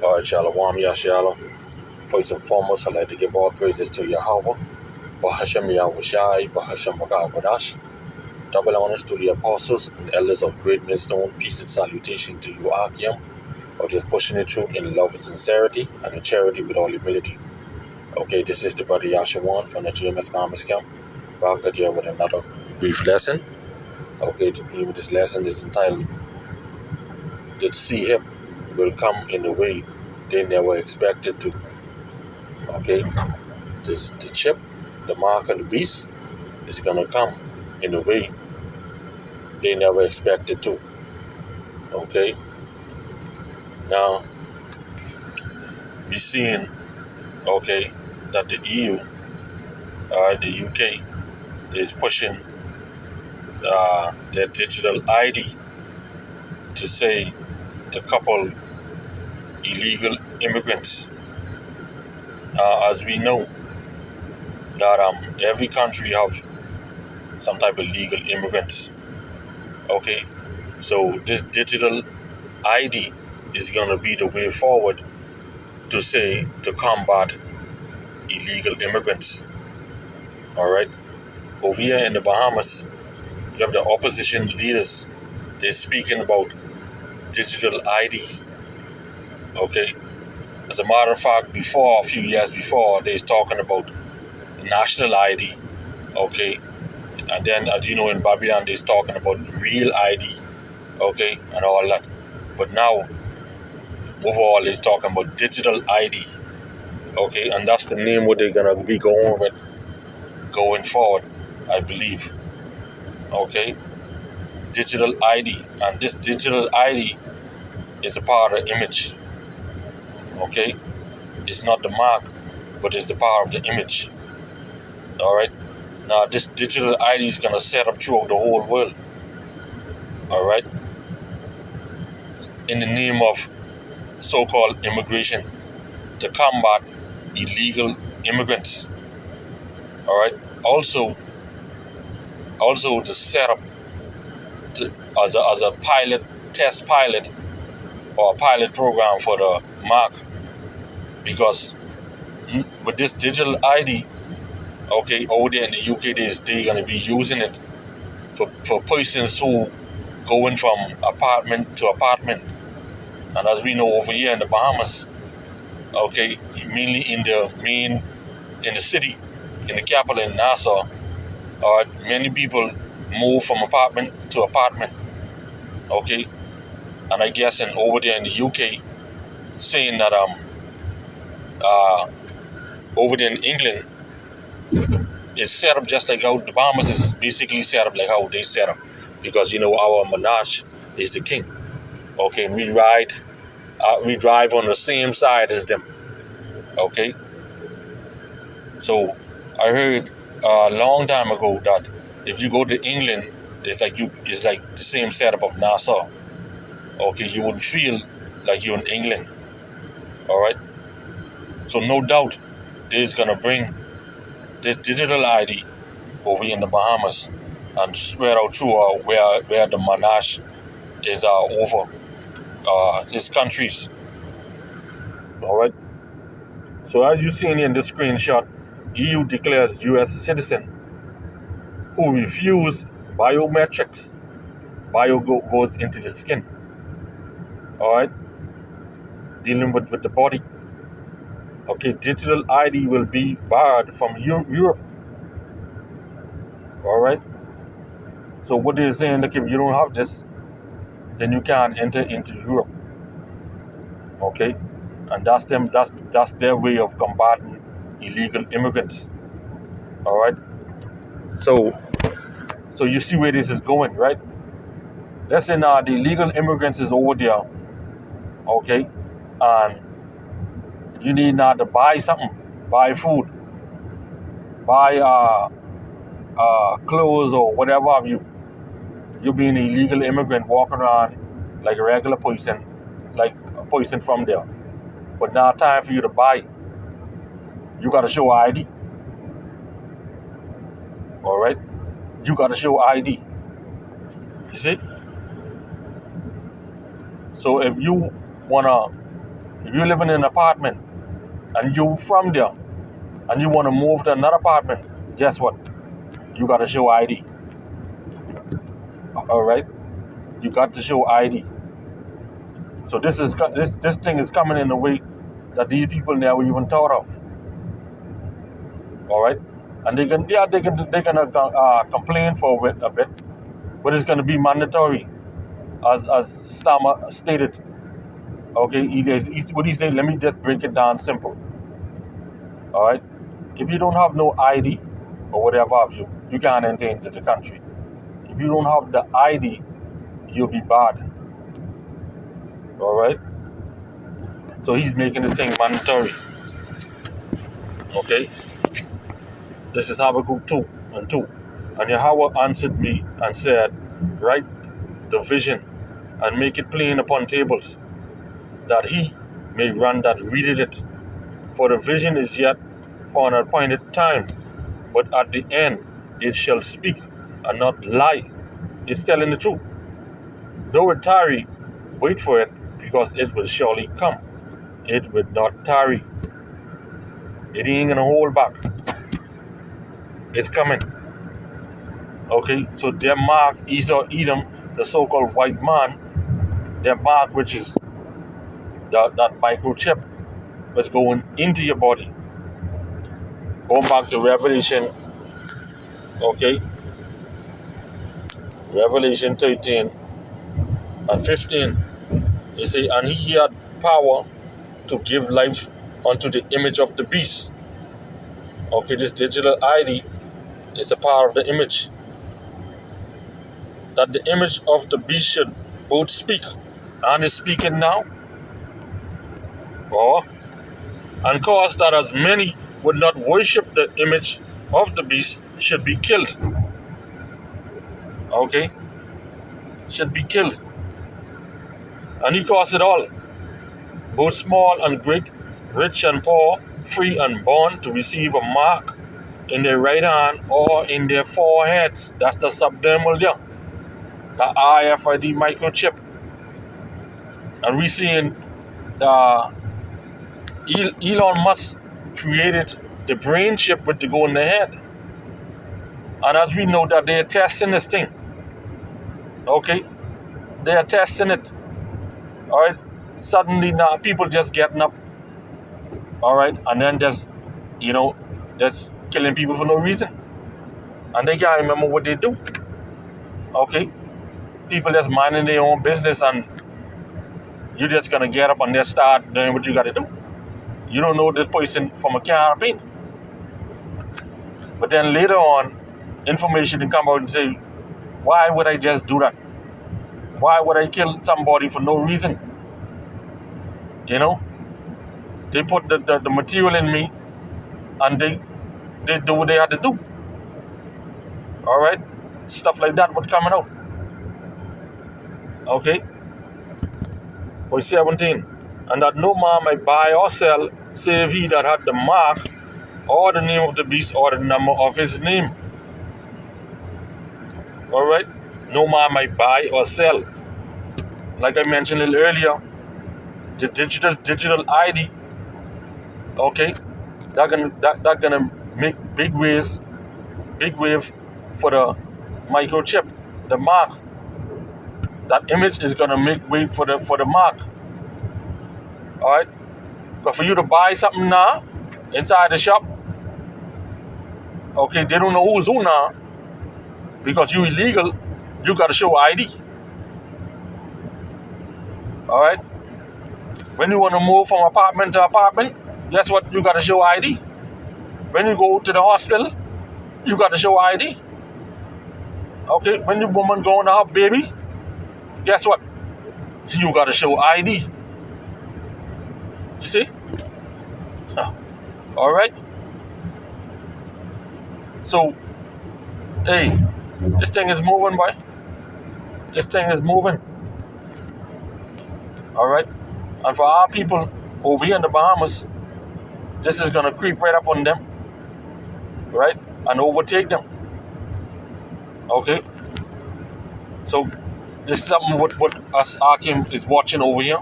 All right, y'all. Qam Yasharahla. First and foremost, I'd like to give all praises to Yahweh. Bahashem Yahushai, Bahashem Magawadash. Double honors to the apostles and elders of Great Millstone. Peace and salutation to you, Qam, or just pushing it through in love and sincerity and in charity with all humility. Okay, this is the brother Yashawan from the GMS Mamas Camp. Back at you with another brief lesson. Okay, the name of this lesson is entitled "The Sea Hip Will Come in a Way They Never Expected to." Okay, the chip, the mark of the beast, is gonna come in a way they never expected to. Okay, now we seeing that the EU, the UK, is pushing their digital ID to say to couple illegal immigrants. As we know that every country have some type of legal immigrants. Okay, so this digital ID is gonna be the way forward to combat illegal immigrants. All right, over here in the Bahamas, you have the opposition leaders is speaking about digital ID. Okay, as a matter of fact, a few years before, they's talking about national ID. Okay, and then as you know in Babylon, they's talking about real ID. Okay, and all that. But now, overall, they's talking about digital ID. Okay, and that's the name what they're gonna be going with going forward, I believe. Okay, digital ID, and this digital ID is a part of the image. Okay, it's not the mark, but it's the power of the image. All right, now this digital ID is gonna set up throughout the whole world. All right, in the name of so-called immigration, to combat illegal immigrants. All right, also to set up as a test pilot or a pilot program for the mark, because with this digital ID, okay, over there in the UK, they're going to be using it for persons who going from apartment to apartment. And as we know over here in the Bahamas, okay, mainly in the city, in the capital, in Nassau, many people move from apartment to apartment. Okay, and I guess over there in the UK, saying that over there in England, it's set up just like how the Bahamas is basically set up like how they set up, because our monarch is the king. Okay, and we drive on the same side as them. Okay, so I heard a long time ago that if you go to England, it's like the same setup of Nassau. Okay, you would feel like you're in England. All right, so no doubt they're gonna bring this digital ID over here in the Bahamas and spread out through where the monarch is over his countries. All right. So as you see in this screenshot, EU declares U.S. citizen who refuse biometrics. Bio goes into the skin. All right. Dealing with the body. Okay, digital ID will be barred from Europe. All right. So what they're saying, like, if you don't have this, then you can't enter into Europe. Okay, and that's them. That's their way of combating illegal immigrants. All right. So you see where this is going, right? Let's say now the illegal immigrants is over there. Okay, and you need now to buy something, buy food, buy clothes or whatever have you. You being an illegal immigrant walking around like a regular person, like a person from there. But now time for you to buy. You got to show ID. All right? You got to show ID. You see? So if you want to If you live in an apartment and you from there and you want to move to another apartment, guess what? You got to show ID. All right, you got to show ID. So this thing is coming in a way that these people never even thought of. All right, and they can complain for a bit, but it's going to be mandatory, as Starmer stated. Okay, what he say? Let me just break it down simple. All right, if you don't have no ID or whatever of you, you can't enter into the country. If you don't have the ID, you'll be barred. All right. So he's making the thing mandatory. Okay. This is Habakkuk 2 and 2. And Yahweh answered me and said, write the vision and make it plain upon tables, that he may run that readeth it. For the vision is yet for an appointed time, but at the end it shall speak and not lie. It's telling the truth. Though it tarry, wait for it, because it will surely come. It will not tarry. It ain't gonna hold back. It's coming. Okay, so their mark, Esau, Edom, the so-called white man, their mark, which is that microchip, was going into your body. Going back to Revelation, okay, Revelation 13 and 15. You see, and he had power to give life unto the image of the beast. Okay, this digital ID is the power of the image. That the image of the beast should both speak, and is speaking now. And cause that as many would not worship the image of the beast should be killed. Okay? Should be killed. And he caused it all, both small and great, rich and poor, free and bond, to receive a mark in their right hand or in their foreheads. That's the subdermal there. The RFID microchip. And we seeing Elon Musk created the brain chip with the go in the head. And as we know that they're testing this thing. Okay? They are testing it. Alright? Suddenly now people just getting up. Alright? And then just killing people for no reason. And they can't remember what they do. Okay? People just minding their own business, and you're just gonna get up and just start doing what you gotta do. You don't know this person from a can of paint. But then later on, information will come out and say, why would I just do that? Why would I kill somebody for no reason? You know? They put the material in me, and they do what they had to do. Alright? Stuff like that was coming out. Okay? Verse 17. And that no man might buy or sell, save he that had the mark, or the name of the beast, or the number of his name. Alright? No man might buy or sell. Like I mentioned a little earlier, the digital ID, okay, that gonna make big wave for the microchip, the mark. That image is gonna make way for the mark. Alright? But for you to buy something now inside the shop, okay, they don't know who's who now. Because you illegal, you gotta show ID. Alright? When you wanna move from apartment to apartment, guess what? You gotta show ID. When you go to the hospital, you gotta show ID. Okay, when the woman going to have baby, guess what? You gotta show ID. You see? Alright? So, hey, this thing is moving, boy. This thing is moving. Alright? And for our people over here in the Bahamas, this is gonna creep right up on them. Right? And overtake them. Okay? So, this is something what us Akim is watching over here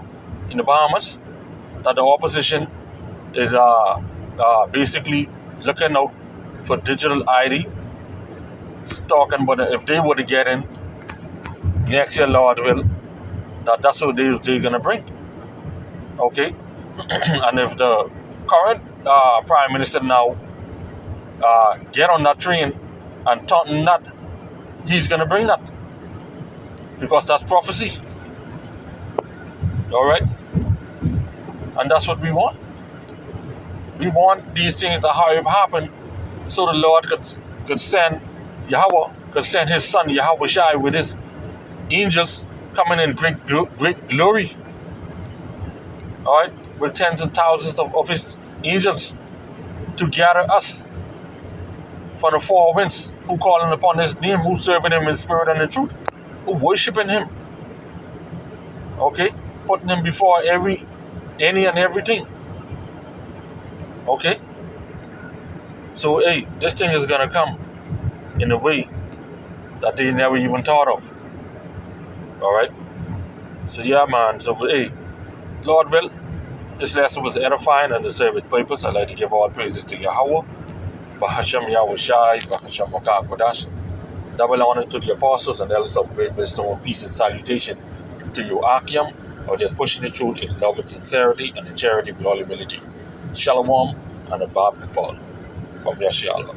in the Bahamas. that the opposition is basically looking out for digital ID, talking about if they were to get in next year, Lord will, that's what they're going to bring. Okay? And if the current Prime Minister now get on that train and taunting that, he's going to bring that. Because that's prophecy. All right? And that's what we want. We want these things to happen so the Lord could send Yahweh, could send his son Yahweh Shai with his angels coming in great glory. All right? With tens and thousands of his angels to gather us for the four winds, who calling upon his name, who serving him in spirit and in truth, who worshiping him. Okay? Putting him before any and everything. Okay? So, hey, this thing is going to come in a way that they never even thought of. All right? So, yeah, man. So, hey, Lord will, this lesson was edifying and deserved its purpose. I'd like to give all praises to Yahweh, Bahasham Yahweh Shai, Bahasham Makah Kodash. Double honor to the apostles and elders of great wisdom, peace and salutation to you, Akim, or just pushing the truth in love and sincerity and in charity with all humility. Shalom and a Bob Paul. Qam Yasharahla.